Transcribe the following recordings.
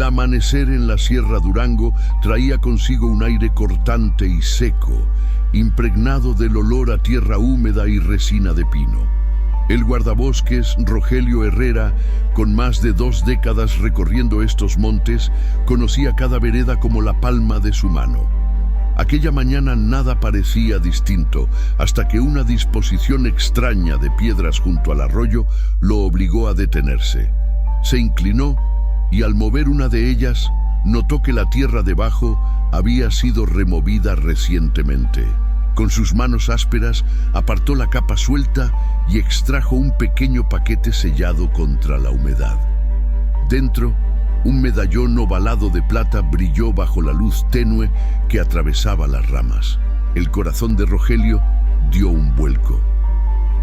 amanecer en la Sierra Durango traía consigo un aire cortante y seco, impregnado del olor a tierra húmeda y resina de pino. El guardabosques, Rogelio Herrera, con más de 2 décadas recorriendo estos montes, conocía cada vereda como la palma de su mano. Aquella mañana nada parecía distinto, hasta que una disposición extraña de piedras junto al arroyo lo obligó a detenerse. Se inclinó y al mover una de ellas, notó que la tierra debajo había sido removida recientemente. Con sus manos ásperas apartó la capa suelta y extrajo un pequeño paquete sellado contra la humedad. Dentro, un medallón ovalado de plata brilló bajo la luz tenue que atravesaba las ramas. El corazón de Rogelio dio un vuelco.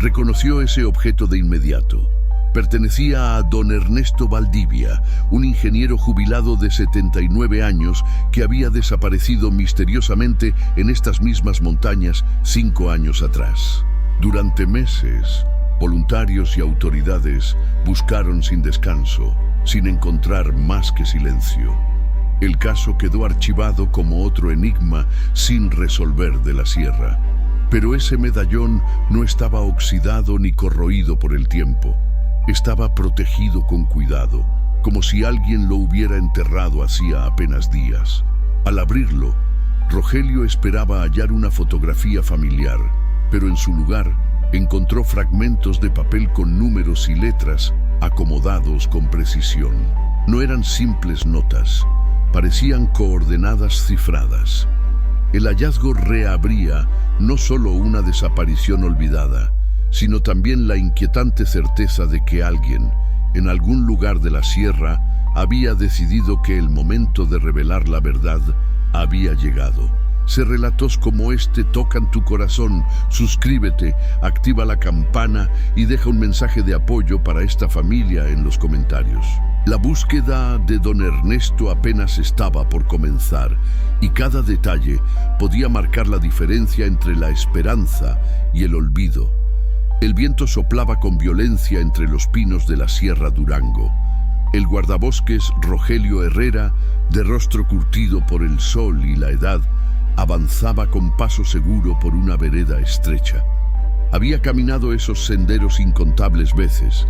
Reconoció ese objeto de inmediato. Pertenecía a don Ernesto Valdivia, un ingeniero jubilado de 79 años que había desaparecido misteriosamente en estas mismas montañas 5 años atrás. Durante meses, voluntarios y autoridades buscaron sin descanso, sin encontrar más que silencio. El caso quedó archivado como otro enigma sin resolver de la sierra. Pero ese medallón no estaba oxidado ni corroído por el tiempo. Estaba protegido con cuidado, como si alguien lo hubiera enterrado hacía apenas días. Al abrirlo, Rogelio esperaba hallar una fotografía familiar, pero en su lugar encontró fragmentos de papel con números y letras acomodados con precisión. No eran simples notas, parecían coordenadas cifradas. El hallazgo reabría no solo una desaparición olvidada, sino también la inquietante certeza de que alguien, en algún lugar de la sierra, había decidido que el momento de revelar la verdad había llegado. Si relatos como este tocan tu corazón, suscríbete, activa la campana y deja un mensaje de apoyo para esta familia en los comentarios. La búsqueda de don Ernesto apenas estaba por comenzar y cada detalle podía marcar la diferencia entre la esperanza y el olvido. El viento soplaba con violencia entre los pinos de la Sierra Durango. El guardabosques Rogelio Herrera, de rostro curtido por el sol y la edad, avanzaba con paso seguro por una vereda estrecha. Había caminado esos senderos incontables veces,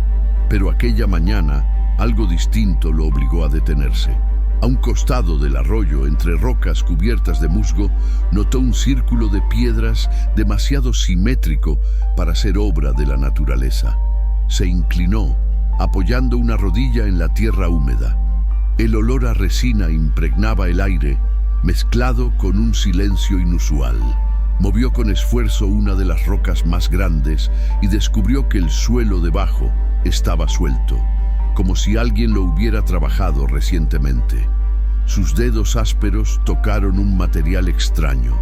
pero aquella mañana algo distinto lo obligó a detenerse. A un costado del arroyo, entre rocas cubiertas de musgo, notó un círculo de piedras demasiado simétrico para ser obra de la naturaleza. Se inclinó, apoyando una rodilla en la tierra húmeda. El olor a resina impregnaba el aire, mezclado con un silencio inusual. Movió con esfuerzo una de las rocas más grandes y descubrió que el suelo debajo estaba suelto, como si alguien lo hubiera trabajado recientemente. Sus dedos ásperos tocaron un material extraño,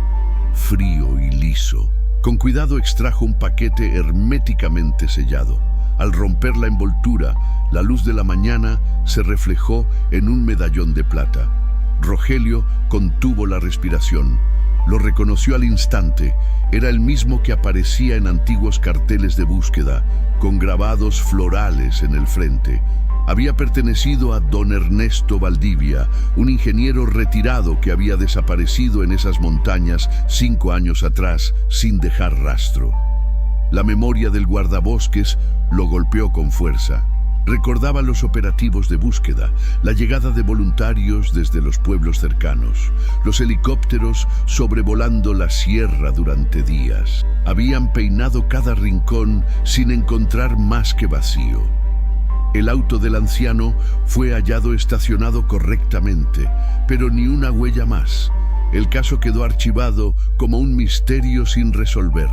frío y liso. Con cuidado extrajo un paquete herméticamente sellado. Al romper la envoltura, la luz de la mañana se reflejó en un medallón de plata. Rogelio contuvo la respiración. Lo reconoció al instante. Era el mismo que aparecía en antiguos carteles de búsqueda, con grabados florales en el frente. Había pertenecido a don Ernesto Valdivia, un ingeniero retirado que había desaparecido en esas montañas 5 años atrás sin dejar rastro. La memoria del guardabosques lo golpeó con fuerza. Recordaba los operativos de búsqueda, la llegada de voluntarios desde los pueblos cercanos, los helicópteros sobrevolando la sierra durante días. Habían peinado cada rincón sin encontrar más que vacío. El auto del anciano fue hallado estacionado correctamente, pero ni una huella más. El caso quedó archivado como un misterio sin resolver,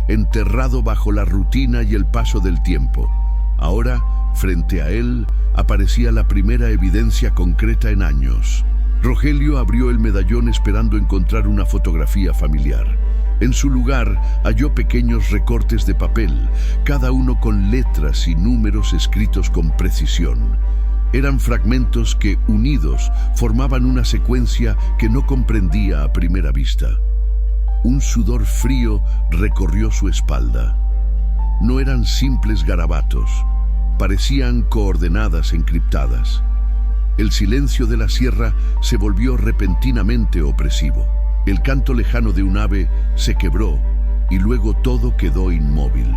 enterrado bajo la rutina y el paso del tiempo. Ahora, frente a él, aparecía la primera evidencia concreta en años. Rogelio abrió el medallón esperando encontrar una fotografía familiar. En su lugar halló pequeños recortes de papel, cada uno con letras y números escritos con precisión. Eran fragmentos que, unidos, formaban una secuencia que no comprendía a primera vista. Un sudor frío recorrió su espalda. No eran simples garabatos, parecían coordenadas encriptadas. El silencio de la sierra se volvió repentinamente opresivo. El canto lejano de un ave se quebró y luego todo quedó inmóvil.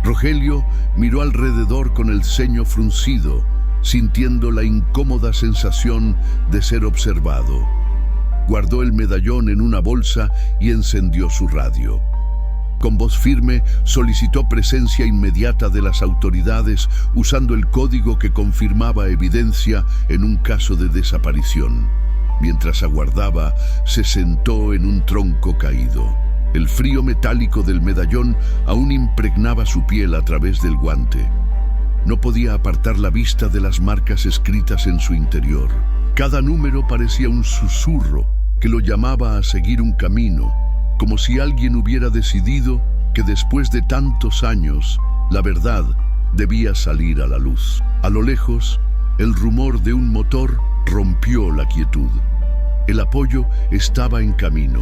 Rogelio miró alrededor con el ceño fruncido, sintiendo la incómoda sensación de ser observado. Guardó el medallón en una bolsa y encendió su radio. Con voz firme solicitó presencia inmediata de las autoridades usando el código que confirmaba evidencia en un caso de desaparición. Mientras aguardaba, se sentó en un tronco caído. El frío metálico del medallón aún impregnaba su piel a través del guante. No podía apartar la vista de las marcas escritas en su interior. Cada número parecía un susurro que lo llamaba a seguir un camino, como si alguien hubiera decidido que después de tantos años, la verdad debía salir a la luz. A lo lejos, el rumor de un motor rompió la quietud. El apoyo estaba en camino.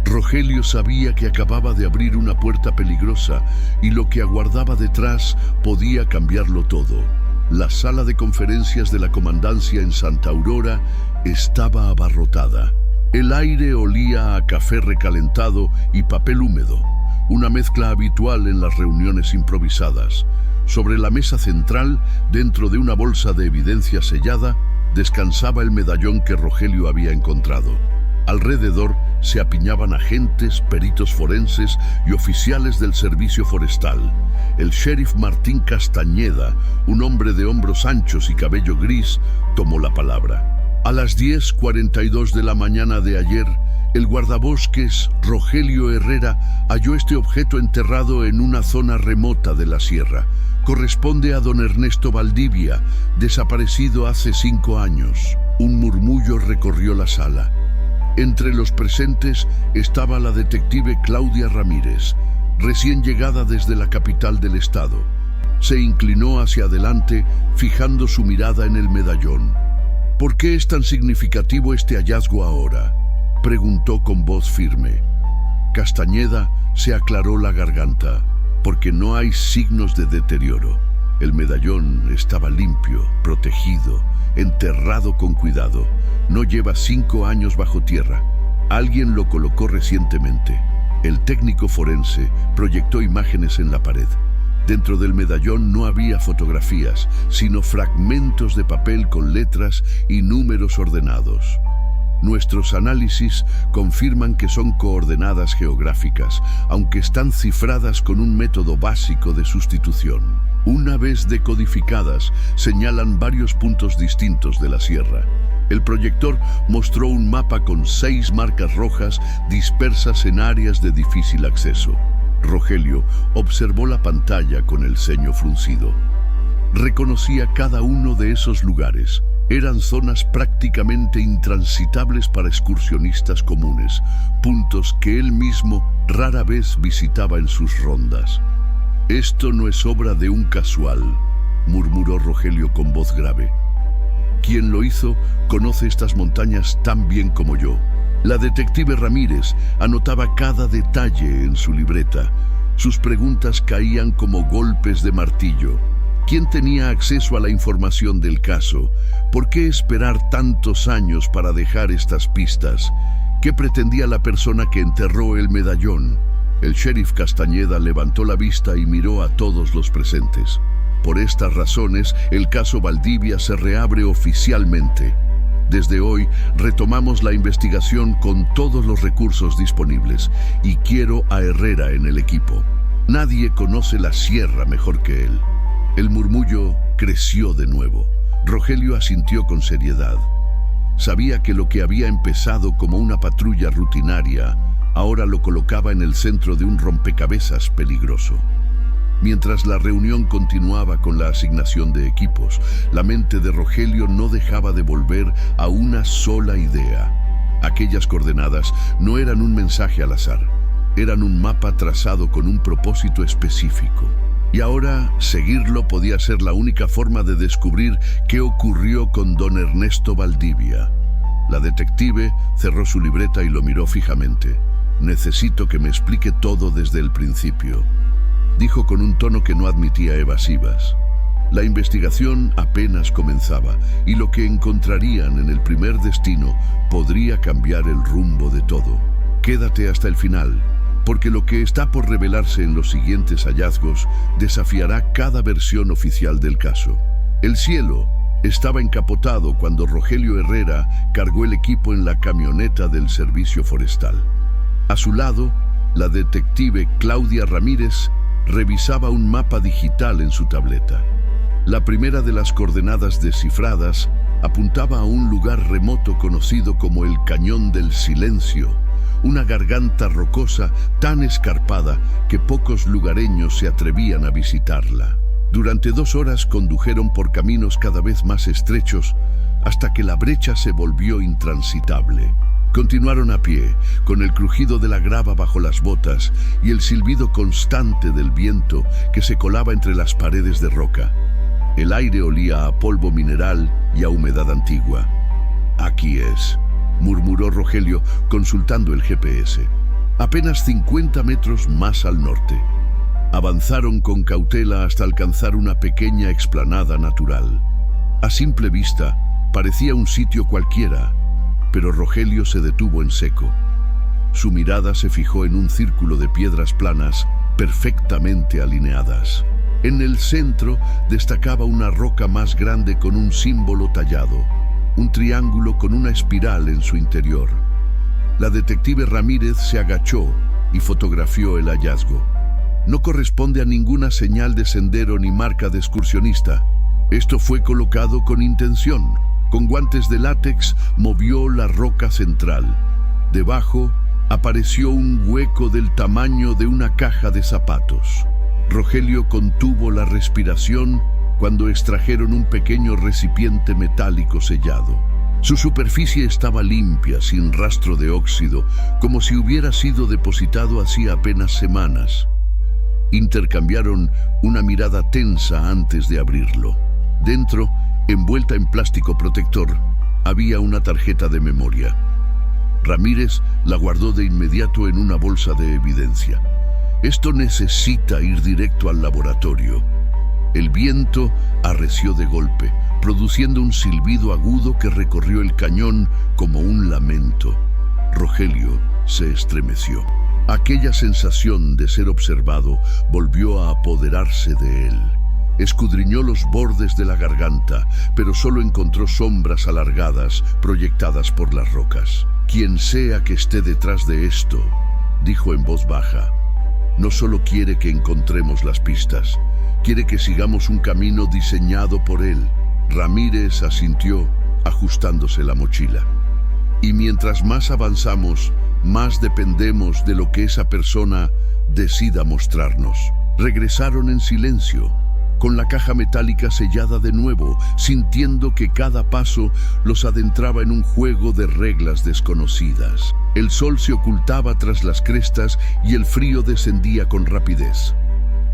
Rogelio sabía que acababa de abrir una puerta peligrosa y lo que aguardaba detrás podía cambiarlo todo. La sala de conferencias de la comandancia en Santa Aurora estaba abarrotada. El aire olía a café recalentado y papel húmedo, una mezcla habitual en las reuniones improvisadas. Sobre la mesa central, dentro de una bolsa de evidencia sellada, descansaba el medallón que Rogelio había encontrado. Alrededor se apiñaban agentes, peritos forenses y oficiales del servicio forestal. El sheriff Martín Castañeda, un hombre de hombros anchos y cabello gris, tomó la palabra. A las 10:42 de la mañana de ayer, el guardabosques Rogelio Herrera halló este objeto enterrado en una zona remota de la sierra. Corresponde a don Ernesto Valdivia, desaparecido hace 5 años. Un murmullo recorrió la sala. Entre los presentes estaba la detective Claudia Ramírez, recién llegada desde la capital del estado. Se inclinó hacia adelante, fijando su mirada en el medallón. ¿Por qué es tan significativo este hallazgo ahora?, preguntó con voz firme. Castañeda se aclaró la garganta, porque no hay signos de deterioro. El medallón estaba limpio, protegido, enterrado con cuidado. No lleva 5 años bajo tierra. Alguien lo colocó recientemente. El técnico forense proyectó imágenes en la pared. Dentro del medallón no había fotografías, sino fragmentos de papel con letras y números ordenados. Nuestros análisis confirman que son coordenadas geográficas, aunque están cifradas con un método básico de sustitución. Una vez decodificadas, señalan varios puntos distintos de la sierra. El proyector mostró un mapa con 6 marcas rojas dispersas en áreas de difícil acceso. Rogelio observó la pantalla con el ceño fruncido. Reconocía cada uno de esos lugares. Eran zonas prácticamente intransitables para excursionistas comunes, puntos que él mismo rara vez visitaba en sus rondas. «Esto no es obra de un casual», murmuró Rogelio con voz grave. «Quien lo hizo conoce estas montañas tan bien como yo». La detective Ramírez anotaba cada detalle en su libreta. Sus preguntas caían como golpes de martillo. ¿Quién tenía acceso a la información del caso? ¿Por qué esperar tantos años para dejar estas pistas? ¿Qué pretendía la persona que enterró el medallón? El sheriff Castañeda levantó la vista y miró a todos los presentes. Por estas razones, el caso Valdivia se reabre oficialmente. Desde hoy retomamos la investigación con todos los recursos disponibles y quiero a Herrera en el equipo. Nadie conoce la sierra mejor que él. El murmullo creció de nuevo. Rogelio asintió con seriedad. Sabía que lo que había empezado como una patrulla rutinaria ahora lo colocaba en el centro de un rompecabezas peligroso. Mientras la reunión continuaba con la asignación de equipos, la mente de Rogelio no dejaba de volver a una sola idea. Aquellas coordenadas no eran un mensaje al azar, eran un mapa trazado con un propósito específico. Y ahora, seguirlo podía ser la única forma de descubrir qué ocurrió con don Ernesto Valdivia. La detective cerró su libreta y lo miró fijamente. «Necesito que me explique todo desde el principio», dijo con un tono que no admitía evasivas. La investigación apenas comenzaba y lo que encontrarían en el primer destino podría cambiar el rumbo de todo. Quédate hasta el final, porque lo que está por revelarse en los siguientes hallazgos desafiará cada versión oficial del caso. El cielo estaba encapotado cuando Rogelio Herrera cargó el equipo en la camioneta del servicio forestal. A su lado, la detective Claudia Ramírez revisaba un mapa digital en su tableta. La primera de las coordenadas descifradas apuntaba a un lugar remoto conocido como el Cañón del Silencio, una garganta rocosa tan escarpada que pocos lugareños se atrevían a visitarla. Durante 2 horas condujeron por caminos cada vez más estrechos hasta que la brecha se volvió intransitable. Continuaron a pie, con el crujido de la grava bajo las botas y el silbido constante del viento que se colaba entre las paredes de roca. El aire olía a polvo mineral y a humedad antigua. «Aquí es», murmuró Rogelio consultando el GPS. Apenas 50 metros más al norte. Avanzaron con cautela hasta alcanzar una pequeña explanada natural. A simple vista, parecía un sitio cualquiera, pero Rogelio se detuvo en seco. Su mirada se fijó en un círculo de piedras planas perfectamente alineadas. En el centro destacaba una roca más grande con un símbolo tallado, un triángulo con una espiral en su interior. La detective Ramírez se agachó y fotografió el hallazgo. No corresponde a ninguna señal de sendero ni marca de excursionista. Esto fue colocado con intención. Con guantes de látex movió la roca central. Debajo apareció un hueco del tamaño de una caja de zapatos. Rogelio contuvo la respiración cuando extrajeron un pequeño recipiente metálico sellado. Su superficie estaba limpia, sin rastro de óxido, como si hubiera sido depositado hacía apenas semanas. Intercambiaron una mirada tensa antes de abrirlo. Dentro, envuelta en plástico protector, había una tarjeta de memoria. Ramírez la guardó de inmediato en una bolsa de evidencia. Esto necesita ir directo al laboratorio. El viento arreció de golpe, produciendo un silbido agudo que recorrió el cañón como un lamento. Rogelio se estremeció. Aquella sensación de ser observado volvió a apoderarse de él. Escudriñó los bordes de la garganta, pero solo encontró sombras alargadas proyectadas por las rocas. «Quien sea que esté detrás de esto», dijo en voz baja, «no solo quiere que encontremos las pistas, quiere que sigamos un camino diseñado por él». Ramírez asintió, ajustándose la mochila. «Y mientras más avanzamos, más dependemos de lo que esa persona decida mostrarnos». Regresaron en silencio, con la caja metálica sellada de nuevo, sintiendo que cada paso los adentraba en un juego de reglas desconocidas. El sol se ocultaba tras las crestas y el frío descendía con rapidez.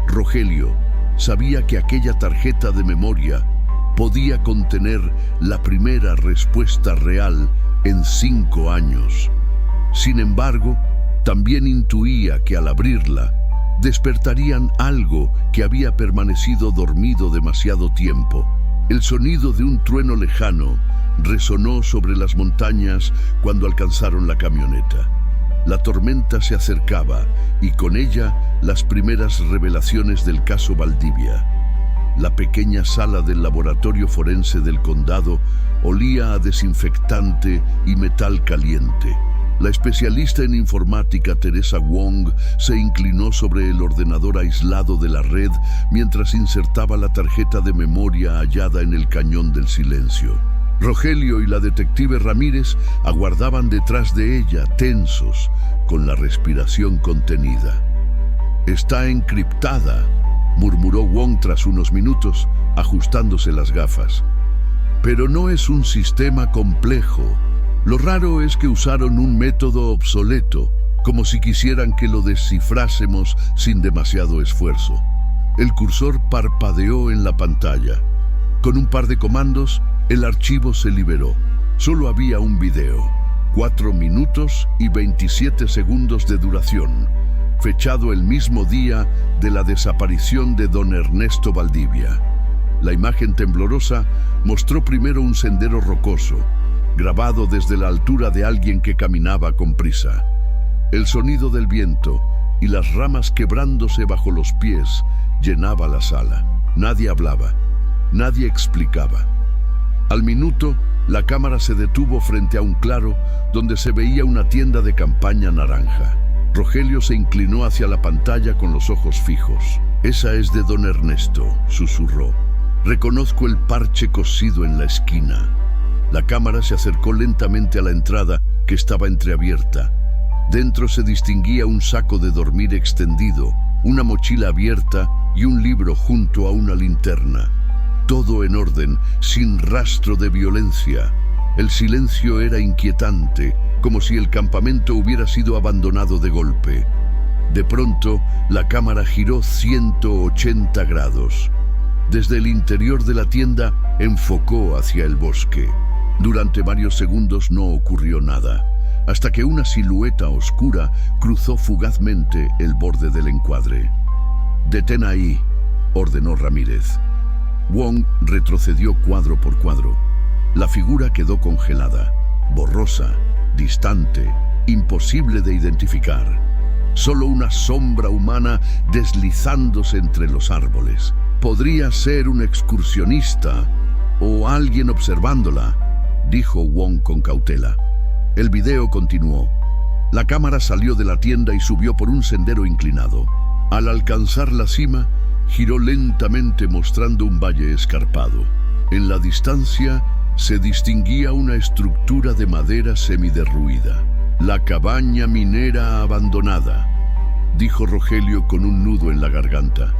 Rogelio sabía que aquella tarjeta de memoria podía contener la primera respuesta real en 5 años. Sin embargo, también intuía que al abrirla, despertarían algo que había permanecido dormido demasiado tiempo. El sonido de un trueno lejano resonó sobre las montañas cuando alcanzaron la camioneta. La tormenta se acercaba y con ella las primeras revelaciones del caso Valdivia. La pequeña sala del laboratorio forense del condado olía a desinfectante y metal caliente. La especialista en informática Teresa Wong se inclinó sobre el ordenador aislado de la red mientras insertaba la tarjeta de memoria hallada en el Cañón del Silencio. Rogelio y la detective Ramírez aguardaban detrás de ella, tensos, con la respiración contenida. «Está encriptada», murmuró Wong tras unos minutos, ajustándose las gafas. «Pero no es un sistema complejo. Lo raro es que usaron un método obsoleto, como si quisieran que lo descifrásemos sin demasiado esfuerzo». El cursor parpadeó en la pantalla. Con un par de comandos, el archivo se liberó. Solo había un video, 4 minutos y 27 segundos de duración, fechado el mismo día de la desaparición de don Ernesto Valdivia. La imagen temblorosa mostró primero un sendero rocoso, grabado desde la altura de alguien que caminaba con prisa. El sonido del viento y las ramas quebrándose bajo los pies llenaba la sala. Nadie hablaba, nadie explicaba. Al minuto, la cámara se detuvo frente a un claro donde se veía una tienda de campaña naranja. Rogelio se inclinó hacia la pantalla con los ojos fijos. «Esa es de don Ernesto», susurró. «Reconozco el parche cosido en la esquina». La cámara se acercó lentamente a la entrada, que estaba entreabierta. Dentro se distinguía un saco de dormir extendido, una mochila abierta y un libro junto a una linterna. Todo en orden, sin rastro de violencia. El silencio era inquietante, como si el campamento hubiera sido abandonado de golpe. De pronto, la cámara giró 180 grados. Desde el interior de la tienda, enfocó hacia el bosque. Durante varios segundos no ocurrió nada, hasta que una silueta oscura cruzó fugazmente el borde del encuadre. «Detén ahí», ordenó Ramírez. Wong retrocedió cuadro por cuadro. La figura quedó congelada, borrosa, distante, imposible de identificar. Solo una sombra humana deslizándose entre los árboles. Podría ser un excursionista o alguien observándola, dijo Wong con cautela. El video continuó. La cámara salió de la tienda y subió por un sendero inclinado. Al alcanzar la cima, giró lentamente mostrando un valle escarpado. En la distancia se distinguía una estructura de madera semiderruida. «La cabaña minera abandonada», dijo Rogelio con un nudo en la garganta.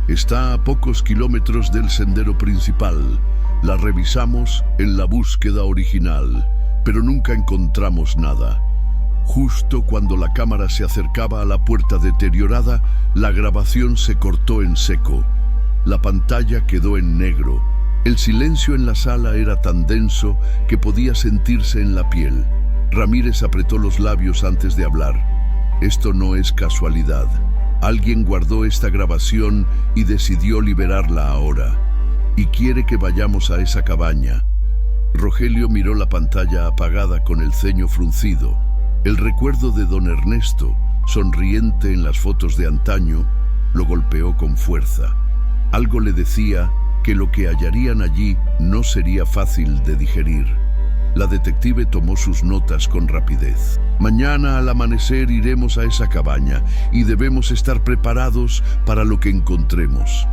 «Está a pocos kilómetros del sendero principal. La revisamos en la búsqueda original, pero nunca encontramos nada. Justo cuando la cámara se acercaba a la puerta deteriorada, la grabación se cortó en seco. La pantalla quedó en negro. El silencio en la sala era tan denso que podía sentirse en la piel. Ramírez apretó los labios antes de hablar. «Esto no es casualidad. Alguien guardó esta grabación y decidió liberarla ahora. Y quiere que vayamos a esa cabaña». Rogelio miró la pantalla apagada con el ceño fruncido. El recuerdo de don Ernesto, sonriente en las fotos de antaño, lo golpeó con fuerza. Algo le decía que lo que hallarían allí no sería fácil de digerir. La detective tomó sus notas con rapidez. «Mañana al amanecer iremos a esa cabaña y debemos estar preparados para lo que encontremos».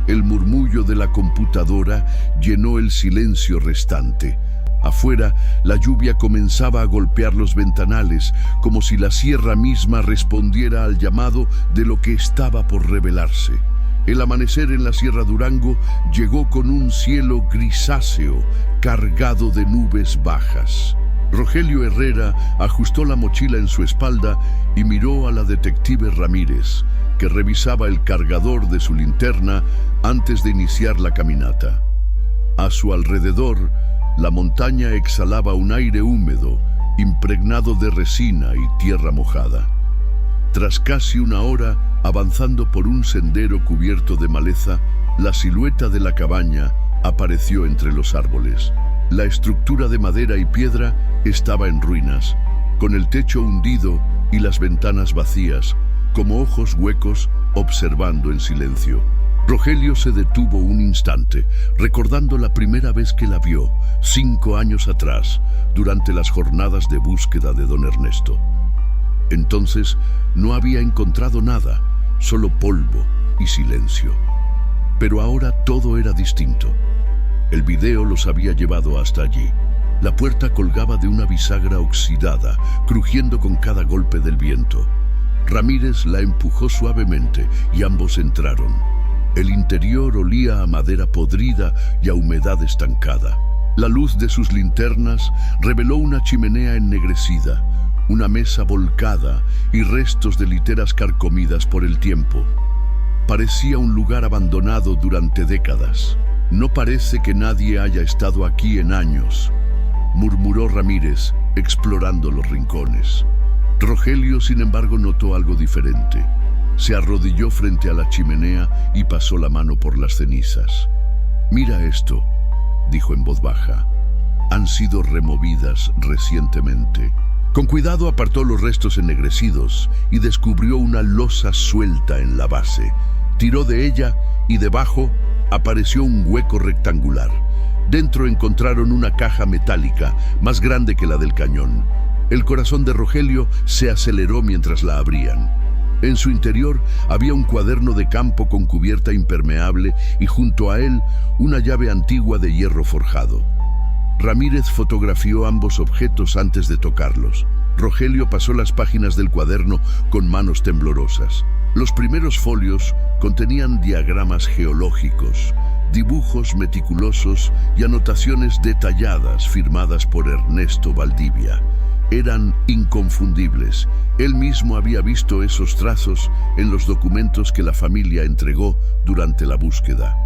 El murmullo de la computadora llenó el silencio restante. Afuera, la lluvia comenzaba a golpear los ventanales, como si la sierra misma respondiera al llamado de lo que estaba por revelarse. El amanecer en la Sierra Durango llegó con un cielo grisáceo, cargado de nubes bajas. Rogelio Herrera ajustó la mochila en su espalda y miró a la detective Ramírez, que revisaba el cargador de su linterna antes de iniciar la caminata. A su alrededor, la montaña exhalaba un aire húmedo, impregnado de resina y tierra mojada. Tras casi una hora, avanzando por un sendero cubierto de maleza, la silueta de la cabaña apareció entre los árboles. La estructura de madera y piedra estaba en ruinas, con el techo hundido y las ventanas vacías, como ojos huecos observando en silencio. Rogelio se detuvo un instante, recordando la primera vez que la vio, 5 años atrás, durante las jornadas de búsqueda de don Ernesto. Entonces no había encontrado nada, solo polvo y silencio. Pero ahora todo era distinto. El video los había llevado hasta allí. La puerta colgaba de una bisagra oxidada, crujiendo con cada golpe del viento. Ramírez la empujó suavemente y ambos entraron. El interior olía a madera podrida y a humedad estancada. La luz de sus linternas reveló una chimenea ennegrecida, una mesa volcada y restos de literas carcomidas por el tiempo. Parecía un lugar abandonado durante décadas. «No parece que nadie haya estado aquí en años», murmuró Ramírez, explorando los rincones. Rogelio, sin embargo, notó algo diferente. Se arrodilló frente a la chimenea y pasó la mano por las cenizas. «Mira esto», dijo en voz baja. «Han sido removidas recientemente». Con cuidado apartó los restos ennegrecidos y descubrió una losa suelta en la base. Tiró de ella y debajo apareció un hueco rectangular. Dentro encontraron una caja metálica más grande que la del cañón. El corazón de Rogelio se aceleró mientras la abrían. En su interior había un cuaderno de campo con cubierta impermeable y junto a él una llave antigua de hierro forjado. Ramírez fotografió ambos objetos antes de tocarlos. Rogelio pasó las páginas del cuaderno con manos temblorosas. Los primeros folios contenían diagramas geológicos, dibujos meticulosos y anotaciones detalladas firmadas por Ernesto Valdivia. Eran inconfundibles. Él mismo había visto esos trazos en los documentos que la familia entregó durante la búsqueda.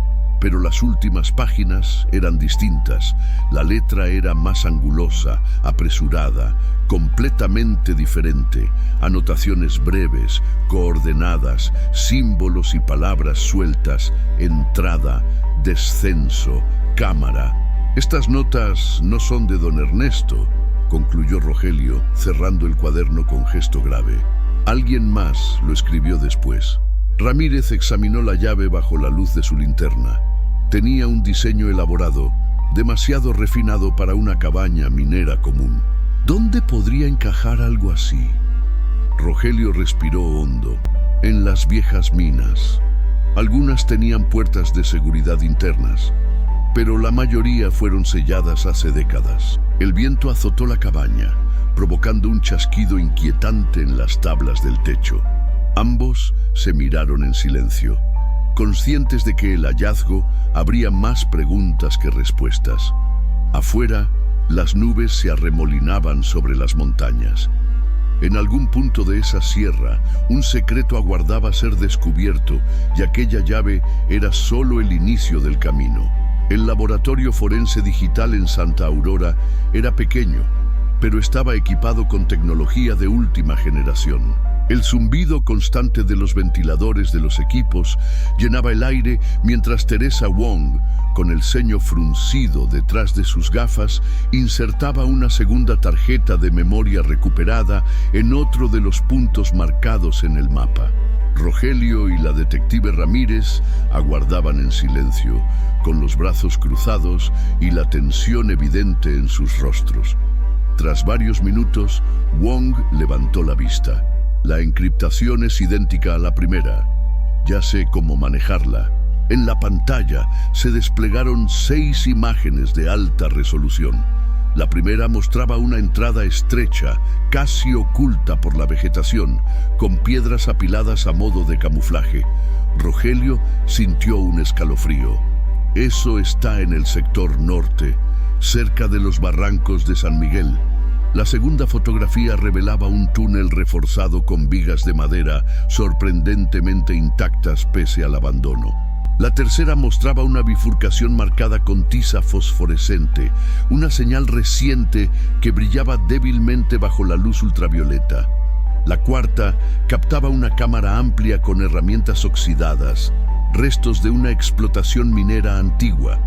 Pero las últimas páginas eran distintas. La letra era más angulosa, apresurada, completamente diferente. Anotaciones breves, coordenadas, símbolos y palabras sueltas, entrada, descenso, cámara. «Estas notas no son de don Ernesto», concluyó Rogelio, cerrando el cuaderno con gesto grave. «Alguien más lo escribió después». Ramírez examinó la llave bajo la luz de su linterna. Tenía un diseño elaborado, demasiado refinado para una cabaña minera común. ¿Dónde podría encajar algo así? Rogelio respiró hondo. En las viejas minas. Algunas tenían puertas de seguridad internas, pero la mayoría fueron selladas hace décadas. El viento azotó la cabaña, provocando un chasquido inquietante en las tablas del techo. Ambos se miraron en silencio, conscientes de que el hallazgo habría más preguntas que respuestas. Afuera, las nubes se arremolinaban sobre las montañas. En algún punto de esa sierra, un secreto aguardaba ser descubierto y aquella llave era solo el inicio del camino. El laboratorio forense digital en Santa Aurora era pequeño, pero estaba equipado con tecnología de última generación. El zumbido constante de los ventiladores de los equipos llenaba el aire mientras Teresa Wong, con el ceño fruncido detrás de sus gafas, insertaba una segunda tarjeta de memoria recuperada en otro de los puntos marcados en el mapa. Rogelio y la detective Ramírez aguardaban en silencio, con los brazos cruzados y la tensión evidente en sus rostros. Tras varios minutos, Wong levantó la vista. La encriptación es idéntica a la primera. Ya sé cómo manejarla. En la pantalla se desplegaron 6 imágenes de alta resolución. La primera mostraba una entrada estrecha, casi oculta por la vegetación, con piedras apiladas a modo de camuflaje. Rogelio sintió un escalofrío. Eso está en el sector norte, cerca de los barrancos de San Miguel. La segunda fotografía revelaba un túnel reforzado con vigas de madera sorprendentemente intactas pese al abandono. La tercera mostraba una bifurcación marcada con tiza fosforescente, una señal reciente que brillaba débilmente bajo la luz ultravioleta. La cuarta captaba una cámara amplia con herramientas oxidadas, restos de una explotación minera antigua.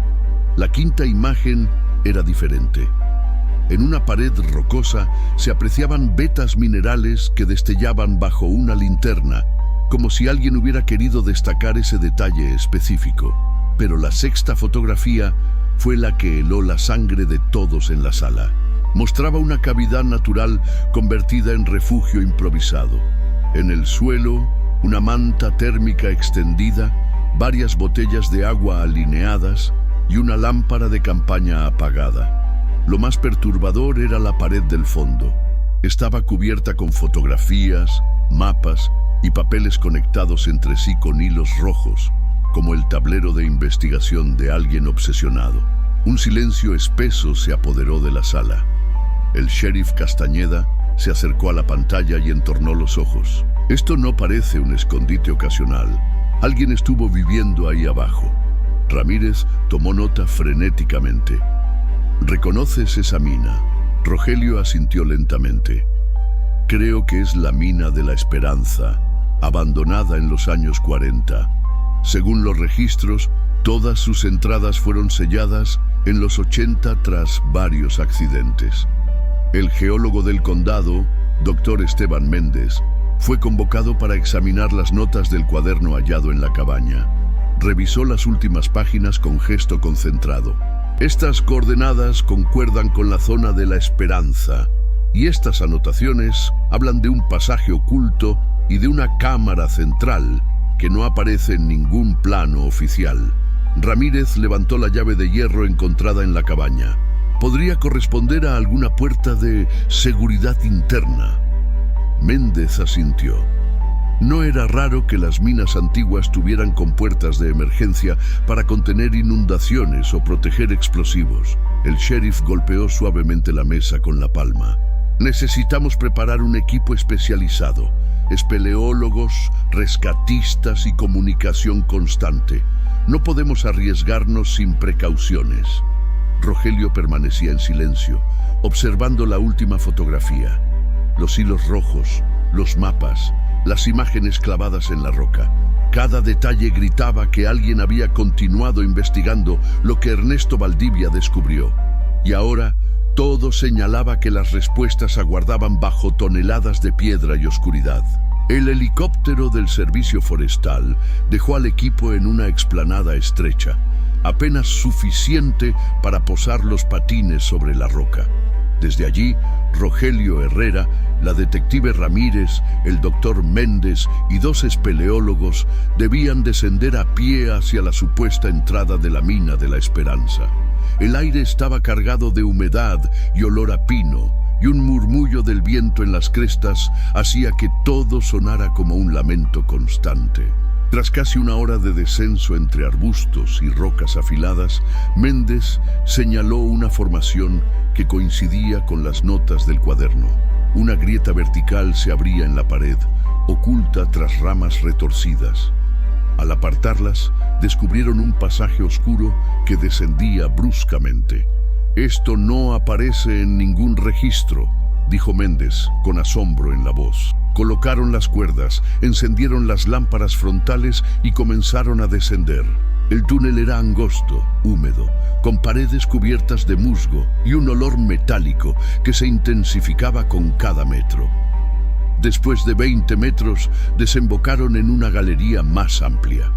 La quinta imagen era diferente. En una pared rocosa se apreciaban vetas minerales que destellaban bajo una linterna, como si alguien hubiera querido destacar ese detalle específico. Pero la sexta fotografía fue la que heló la sangre de todos en la sala. Mostraba una cavidad natural convertida en refugio improvisado. En el suelo, una manta térmica extendida, varias botellas de agua alineadas y una lámpara de campaña apagada. Lo más perturbador era la pared del fondo. Estaba cubierta con fotografías, mapas y papeles conectados entre sí con hilos rojos, como el tablero de investigación de alguien obsesionado. Un silencio espeso se apoderó de la sala. El sheriff Castañeda se acercó a la pantalla y entornó los ojos. Esto no parece un escondite ocasional. Alguien estuvo viviendo ahí abajo. Ramírez tomó nota frenéticamente. ¿Reconoces esa mina? Rogelio asintió lentamente. Creo que es la mina de la Esperanza, abandonada en los años 40. Según los registros, Todas sus entradas fueron selladas en los 80 tras varios accidentes. El geólogo del condado, Dr. Esteban Méndez, fue convocado para examinar las notas del cuaderno hallado en la cabaña. Revisó las últimas páginas con gesto concentrado. Estas coordenadas concuerdan con la zona de la Esperanza, y estas anotaciones hablan de un pasaje oculto y de una cámara central que no aparece en ningún plano oficial. Ramírez levantó la llave de hierro encontrada en la cabaña. Podría corresponder a alguna puerta de seguridad interna. Méndez asintió. No era raro que las minas antiguas tuvieran compuertas de emergencia para contener inundaciones o proteger explosivos. El sheriff golpeó suavemente la mesa con la palma. Necesitamos preparar un equipo especializado, espeleólogos, rescatistas y comunicación constante. No podemos arriesgarnos sin precauciones. Rogelio permanecía en silencio, observando la última fotografía. Los hilos rojos, los mapas, las imágenes clavadas en la roca. Cada detalle gritaba que alguien había continuado investigando lo que Ernesto Valdivia descubrió. Y ahora, todo señalaba que las respuestas aguardaban bajo toneladas de piedra y oscuridad. El helicóptero del servicio forestal dejó al equipo en una explanada estrecha, apenas suficiente para posar los patines sobre la roca. Desde allí, Rogelio Herrera, la detective Ramírez, el doctor Méndez y 2 espeleólogos debían descender a pie hacia la supuesta entrada de la mina de la Esperanza. El aire estaba cargado de humedad y olor a pino, y un murmullo del viento en las crestas hacía que todo sonara como un lamento constante. Tras casi una hora de descenso entre arbustos y rocas afiladas, Méndez señaló una formación que coincidía con las notas del cuaderno. Una grieta vertical se abría en la pared, oculta tras ramas retorcidas. Al apartarlas, descubrieron un pasaje oscuro que descendía bruscamente. «Esto no aparece en ningún registro», dijo Méndez, con asombro en la voz. Colocaron las cuerdas, encendieron las lámparas frontales y comenzaron a descender. El túnel era angosto, húmedo, con paredes cubiertas de musgo y un olor metálico que se intensificaba con cada metro. Después de 20 metros, desembocaron en una galería más amplia.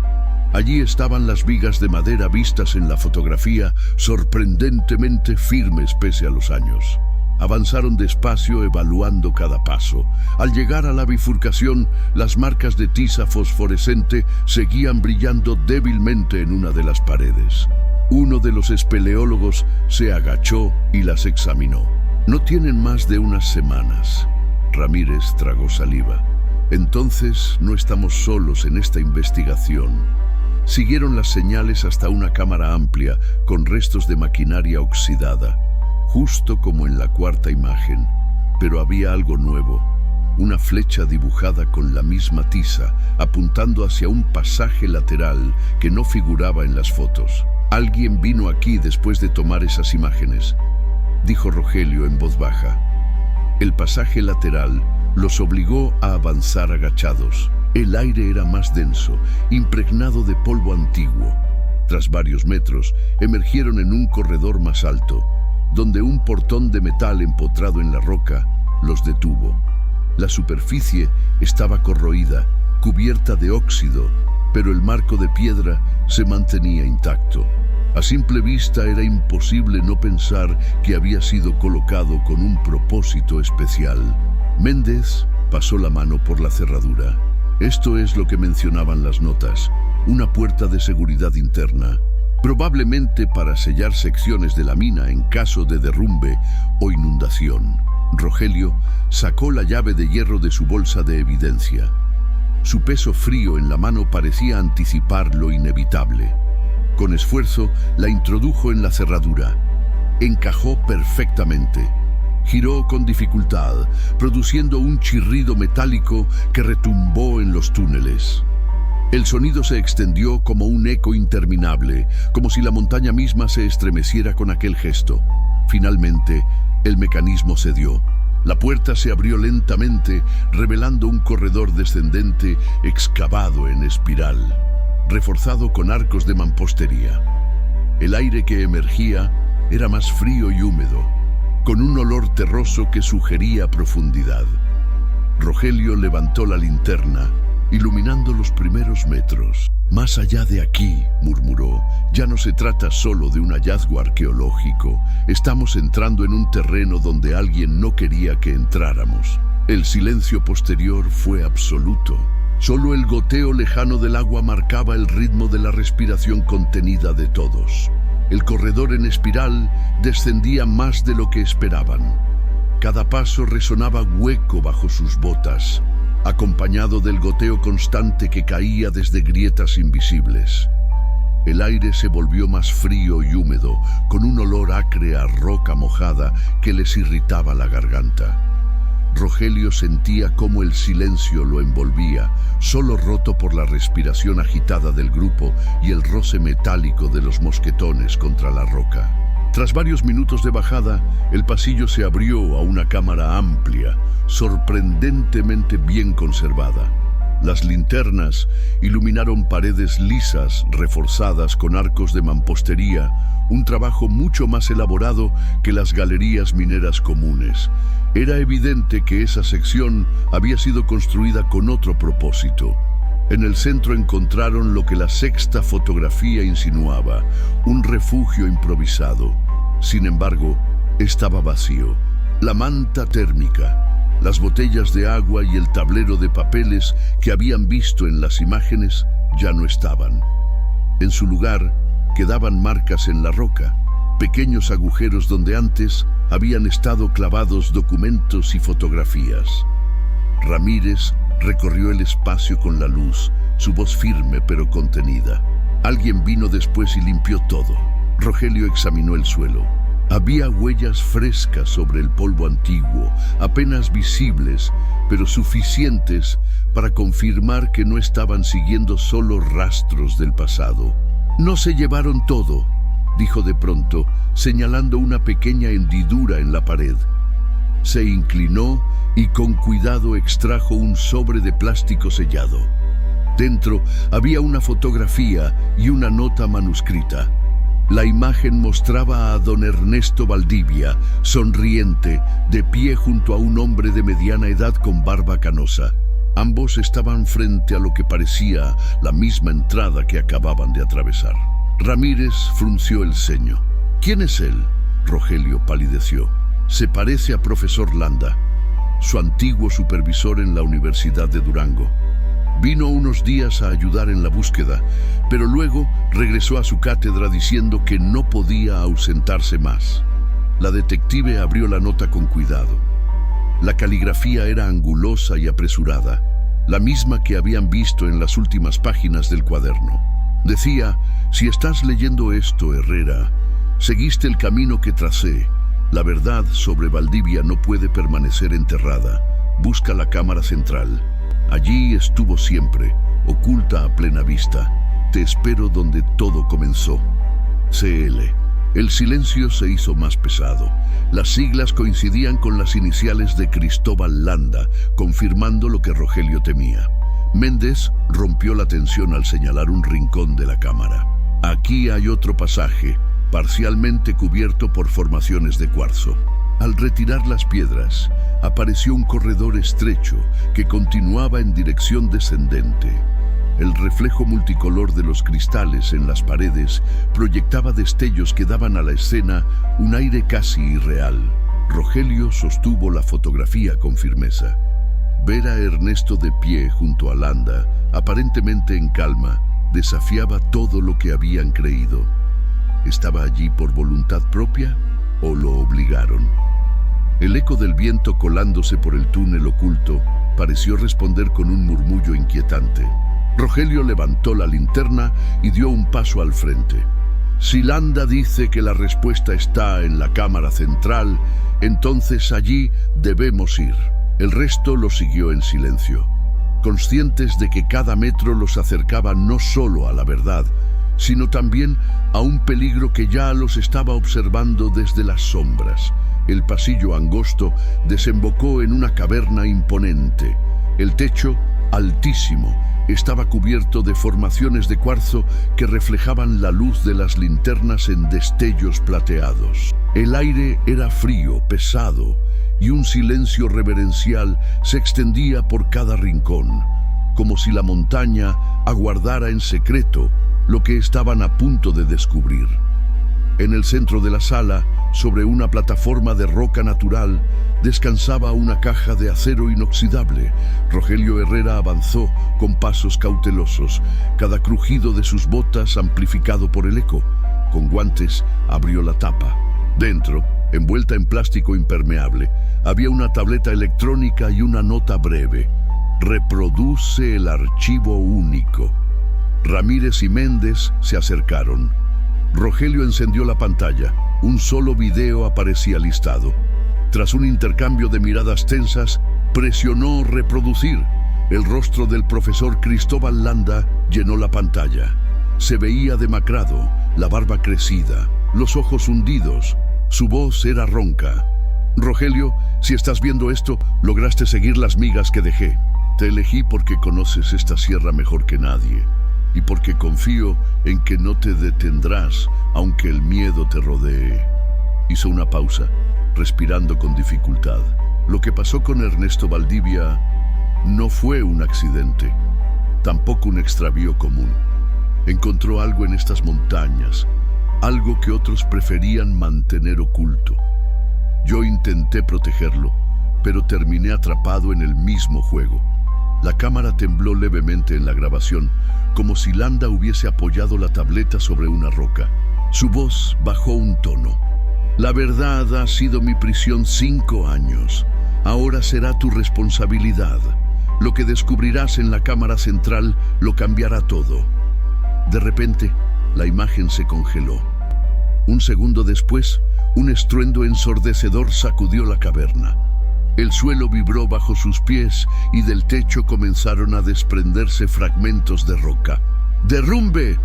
Allí estaban las vigas de madera vistas en la fotografía, sorprendentemente firmes pese a los años. Avanzaron despacio, evaluando cada paso. Al llegar a la bifurcación, las marcas de tiza fosforescente seguían brillando débilmente en una de las paredes. Uno de los espeleólogos se agachó y las examinó. «No tienen más de unas semanas». Ramírez tragó saliva. «Entonces no estamos solos en esta investigación». Siguieron las señales hasta una cámara amplia con restos de maquinaria oxidada, justo como en la cuarta imagen, pero había algo nuevo, una flecha dibujada con la misma tiza, apuntando hacia un pasaje lateral que no figuraba en las fotos. «Alguien vino aquí después de tomar esas imágenes», dijo Rogelio en voz baja. El pasaje lateral los obligó a avanzar agachados. El aire era más denso, impregnado de polvo antiguo. Tras varios metros, emergieron en un corredor más alto, donde un portón de metal empotrado en la roca los detuvo. La superficie estaba corroída, cubierta de óxido, pero el marco de piedra se mantenía intacto. A simple vista era imposible no pensar que había sido colocado con un propósito especial. Méndez pasó la mano por la cerradura. Esto es lo que mencionaban las notas, una puerta de seguridad interna, probablemente para sellar secciones de la mina en caso de derrumbe o inundación. Rogelio sacó la llave de hierro de su bolsa de evidencia. Su peso frío en la mano parecía anticipar lo inevitable. Con esfuerzo la introdujo en la cerradura. Encajó perfectamente. Giró con dificultad, produciendo un chirrido metálico que retumbó en los túneles. El sonido se extendió como un eco interminable, como si la montaña misma se estremeciera con aquel gesto. Finalmente, el mecanismo cedió. La puerta se abrió lentamente, revelando un corredor descendente excavado en espiral. reforzado con arcos de mampostería. El aire que emergía era más frío y húmedo, con un olor terroso que sugería profundidad. Rogelio levantó la linterna, iluminando los primeros metros. «Más allá de aquí», murmuró, «ya no se trata solo de un hallazgo arqueológico. Estamos entrando en un terreno donde alguien no quería que entráramos». El silencio posterior fue absoluto. Solo el goteo lejano del agua marcaba el ritmo de la respiración contenida de todos. El corredor en espiral descendía más de lo que esperaban. Cada paso resonaba hueco bajo sus botas, acompañado del goteo constante que caía desde grietas invisibles. El aire se volvió más frío y húmedo, con un olor acre a roca mojada que les irritaba la garganta. Rogelio sentía cómo el silencio lo envolvía, solo roto por la respiración agitada del grupo y el roce metálico de los mosquetones contra la roca. Tras varios minutos de bajada, el pasillo se abrió a una cámara amplia, sorprendentemente bien conservada. Las linternas iluminaron paredes lisas, reforzadas con arcos de mampostería, un trabajo mucho más elaborado que las galerías mineras comunes. Era evidente que esa sección había sido construida con otro propósito. En el centro encontraron lo que la sexta fotografía insinuaba, un refugio improvisado. Sin embargo, estaba vacío. La manta térmica, las botellas de agua y el tablero de papeles que habían visto en las imágenes ya no estaban. En su lugar, quedaban marcas en la roca, pequeños agujeros donde antes habían estado clavados documentos y fotografías. Ramírez recorrió el espacio con la luz, su voz firme pero contenida. Alguien vino después y limpió todo. Rogelio examinó el suelo. Había huellas frescas sobre el polvo antiguo, apenas visibles, pero suficientes para confirmar que no estaban siguiendo solo rastros del pasado. «No se llevaron todo», dijo de pronto, señalando una pequeña hendidura en la pared. Se inclinó y con cuidado extrajo un sobre de plástico sellado. Dentro había una fotografía y una nota manuscrita. La imagen mostraba a don Ernesto Valdivia, sonriente, de pie junto a un hombre de mediana edad con barba canosa. Ambos estaban frente a lo que parecía la misma entrada que acababan de atravesar. Ramírez frunció el ceño. «¿Quién es él?», Rogelio palideció. «Se parece a profesor Landa, su antiguo supervisor en la Universidad de Durango. Vino unos días a ayudar en la búsqueda, pero luego regresó a su cátedra diciendo que no podía ausentarse más». La detective abrió la nota con cuidado. La caligrafía era angulosa y apresurada, la misma que habían visto en las últimas páginas del cuaderno. Decía: «Si estás leyendo esto, Herrera, seguiste el camino que tracé. La verdad sobre Valdivia no puede permanecer enterrada. Busca la cámara central. Allí estuvo siempre, oculta a plena vista. Te espero donde todo comenzó. CL». El silencio se hizo más pesado. Las siglas coincidían con las iniciales de Cristóbal Landa, confirmando lo que Rogelio temía. Méndez rompió la tensión al señalar un rincón de la cámara. «Aquí hay otro pasaje, parcialmente cubierto por formaciones de cuarzo». Al retirar las piedras, apareció un corredor estrecho que continuaba en dirección descendente. El reflejo multicolor de los cristales en las paredes proyectaba destellos que daban a la escena un aire casi irreal. Rogelio sostuvo la fotografía con firmeza. Ver a Ernesto de pie junto a Landa, aparentemente en calma, desafiaba todo lo que habían creído. ¿Estaba allí por voluntad propia o lo obligaron? El eco del viento colándose por el túnel oculto pareció responder con un murmullo inquietante. Rogelio levantó la linterna y dio un paso al frente. «Si Landa dice que la respuesta está en la cámara central, entonces allí debemos ir». El resto lo siguió en silencio, conscientes de que cada metro los acercaba no solo a la verdad, sino también a un peligro que ya los estaba observando desde las sombras. El pasillo angosto desembocó en una caverna imponente. El techo, altísimo, estaba cubierto de formaciones de cuarzo que reflejaban la luz de las linternas en destellos plateados. El aire era frío, pesado, y un silencio reverencial se extendía por cada rincón, como si la montaña aguardara en secreto lo que estaban a punto de descubrir. En el centro de la sala, sobre una plataforma de roca natural, descansaba una caja de acero inoxidable. Rogelio Herrera avanzó con pasos cautelosos, cada crujido de sus botas amplificado por el eco. Con guantes abrió la tapa. Dentro, envuelta en plástico impermeable, había una tableta electrónica y una nota breve. Reproduce el archivo único. Ramírez y Méndez se acercaron. Rogelio encendió la pantalla. Un solo video aparecía listado. Tras un intercambio de miradas tensas, presionó reproducir. El rostro del profesor Cristóbal Landa llenó la pantalla. Se veía demacrado, la barba crecida, los ojos hundidos. Su voz era ronca. Rogelio, si estás viendo esto, lograste seguir las migas que dejé. Te elegí porque conoces esta sierra mejor que nadie. Y porque confío en que no te detendrás, aunque el miedo te rodee. Hizo una pausa, respirando con dificultad. Lo que pasó con Ernesto Valdivia no fue un accidente, tampoco un extravío común. Encontró algo en estas montañas, algo que otros preferían mantener oculto. Yo intenté protegerlo, pero terminé atrapado en el mismo juego. La cámara tembló levemente en la grabación, como si Landa hubiese apoyado la tableta sobre una roca. Su voz bajó un tono. La verdad ha sido mi prisión 5 años. Ahora será tu responsabilidad. Lo que descubrirás en la cámara central lo cambiará todo. De repente, la imagen se congeló. Un segundo después, un estruendo ensordecedor sacudió la caverna. El suelo vibró bajo sus pies y del techo comenzaron a desprenderse fragmentos de roca. ¡Derrumbe!,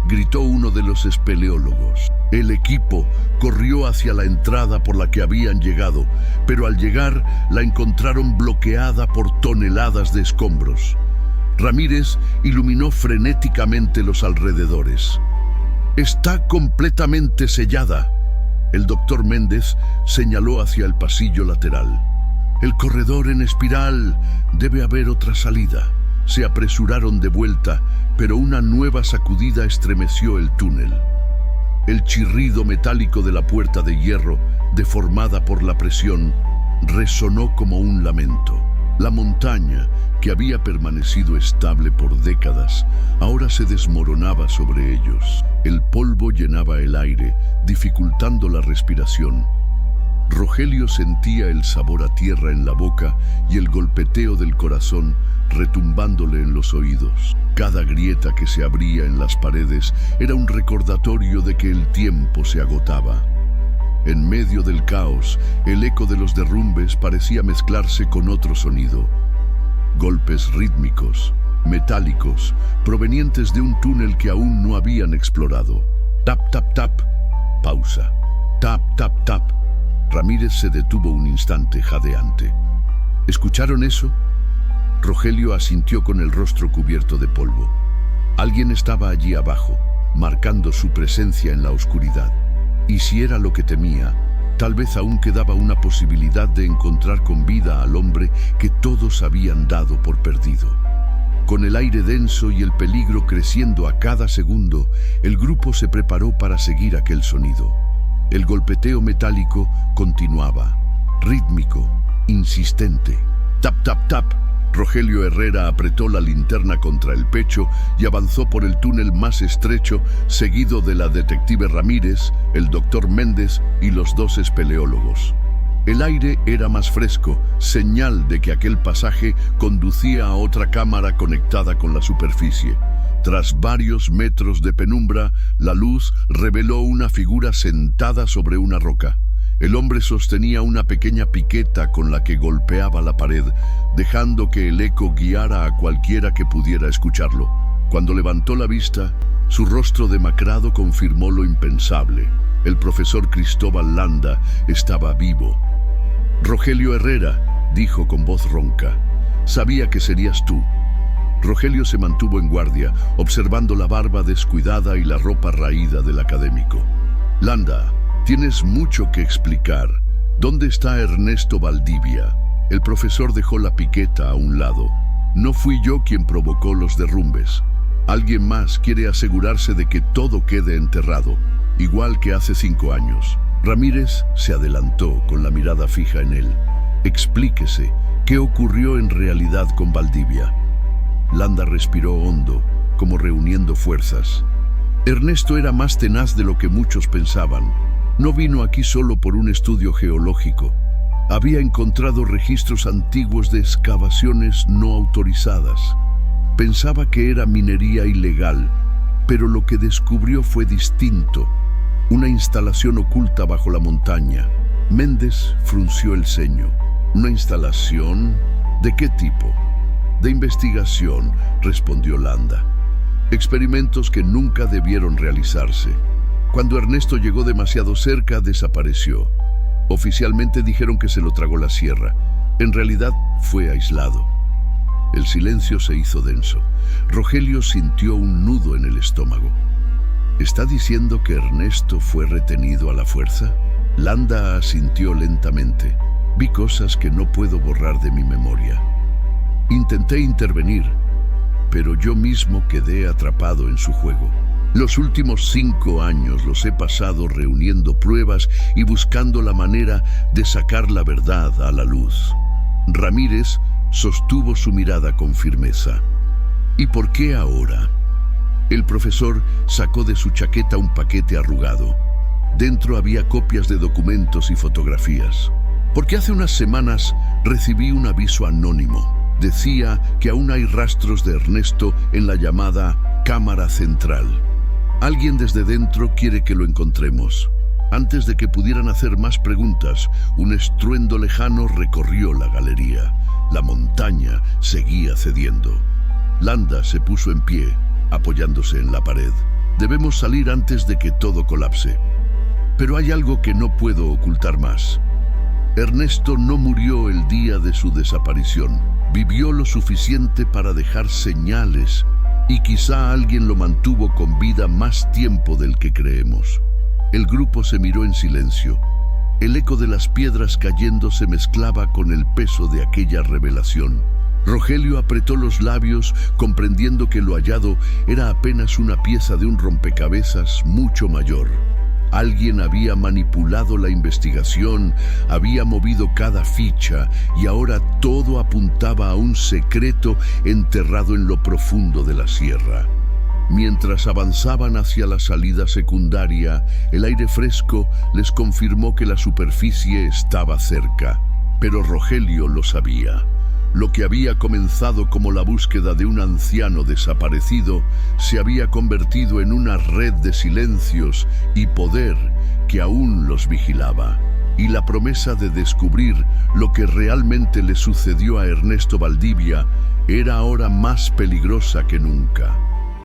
gritó uno de los espeleólogos. El equipo corrió hacia la entrada por la que habían llegado, pero al llegar la encontraron bloqueada por toneladas de escombros. Ramírez iluminó frenéticamente los alrededores. «Está completamente sellada». El doctor Méndez señaló hacia el pasillo lateral. «El corredor en espiral, debe haber otra salida». Se apresuraron de vuelta, pero una nueva sacudida estremeció el túnel. El chirrido metálico de la puerta de hierro, deformada por la presión, resonó como un lamento. La montaña, que había permanecido estable por décadas, ahora se desmoronaba sobre ellos. El polvo llenaba el aire, dificultando la respiración. Rogelio sentía el sabor a tierra en la boca y el golpeteo del corazón retumbándole en los oídos. Cada grieta que se abría en las paredes era un recordatorio de que el tiempo se agotaba. En medio del caos, el eco de los derrumbes parecía mezclarse con otro sonido. Golpes rítmicos, metálicos, provenientes de un túnel que aún no habían explorado. Tap, tap, tap. Pausa. Tap, tap, tap. Ramírez se detuvo un instante jadeante. ¿Escucharon eso? Rogelio asintió con el rostro cubierto de polvo. Alguien estaba allí abajo, marcando su presencia en la oscuridad. Y si era lo que temía, tal vez aún quedaba una posibilidad de encontrar con vida al hombre que todos habían dado por perdido. Con el aire denso y el peligro creciendo a cada segundo, el grupo se preparó para seguir aquel sonido. El golpeteo metálico continuaba, rítmico, insistente. Tap, tap, tap. Rogelio Herrera apretó la linterna contra el pecho y avanzó por el túnel más estrecho, seguido de la detective Ramírez, el doctor Méndez y los 2 espeleólogos. El aire era más fresco, señal de que aquel pasaje conducía a otra cámara conectada con la superficie. Tras varios metros de penumbra, la luz reveló una figura sentada sobre una roca. El hombre sostenía una pequeña piqueta con la que golpeaba la pared, dejando que el eco guiara a cualquiera que pudiera escucharlo. Cuando levantó la vista, su rostro demacrado confirmó lo impensable. El profesor Cristóbal Landa estaba vivo. «Rogelio Herrera», dijo con voz ronca, «sabía que serías tú». Rogelio se mantuvo en guardia, observando la barba descuidada y la ropa raída del académico. Landa, tienes mucho que explicar. ¿Dónde está Ernesto Valdivia? El profesor dejó la piqueta a un lado. No fui yo quien provocó los derrumbes. Alguien más quiere asegurarse de que todo quede enterrado, igual que hace 5 años. Ramírez se adelantó con la mirada fija en él. Explíquese, ¿qué ocurrió en realidad con Valdivia? Landa respiró hondo, como reuniendo fuerzas. Ernesto era más tenaz de lo que muchos pensaban. No vino aquí solo por un estudio geológico. Había encontrado registros antiguos de excavaciones no autorizadas. Pensaba que era minería ilegal, pero lo que descubrió fue distinto. Una instalación oculta bajo la montaña. Méndez frunció el ceño. ¿Una instalación? ¿De qué tipo? De investigación, respondió Landa. Experimentos que nunca debieron realizarse. Cuando Ernesto llegó demasiado cerca, desapareció. Oficialmente dijeron que se lo tragó la sierra. En realidad, fue aislado. El silencio se hizo denso. Rogelio sintió un nudo en el estómago. ¿Está diciendo que Ernesto fue retenido a la fuerza? Landa asintió lentamente. Vi cosas que no puedo borrar de mi memoria. Intenté intervenir, pero yo mismo quedé atrapado en su juego. Los últimos 5 años los he pasado reuniendo pruebas y buscando la manera de sacar la verdad a la luz. Ramírez sostuvo su mirada con firmeza. ¿Y por qué ahora? El profesor sacó de su chaqueta un paquete arrugado. Dentro había copias de documentos y fotografías. Porque hace unas semanas recibí un aviso anónimo. Decía que aún hay rastros de Ernesto en la llamada Cámara Central. Alguien desde dentro quiere que lo encontremos. Antes de que pudieran hacer más preguntas, un estruendo lejano recorrió la galería. La montaña seguía cediendo. Landa se puso en pie, apoyándose en la pared. Debemos salir antes de que todo colapse. Pero hay algo que no puedo ocultar más. Ernesto no murió el día de su desaparición. Vivió lo suficiente para dejar señales y quizá alguien lo mantuvo con vida más tiempo del que creemos. El grupo se miró en silencio. El eco de las piedras cayendo se mezclaba con el peso de aquella revelación. Rogelio apretó los labios, comprendiendo que lo hallado era apenas una pieza de un rompecabezas mucho mayor. Alguien había manipulado la investigación, había movido cada ficha y ahora todo apuntaba a un secreto enterrado en lo profundo de la sierra. Mientras avanzaban hacia la salida secundaria, el aire fresco les confirmó que la superficie estaba cerca. Pero Rogelio lo sabía. Lo que había comenzado como la búsqueda de un anciano desaparecido se había convertido en una red de silencios y poder que aún los vigilaba. Y la promesa de descubrir lo que realmente le sucedió a Ernesto Valdivia era ahora más peligrosa que nunca.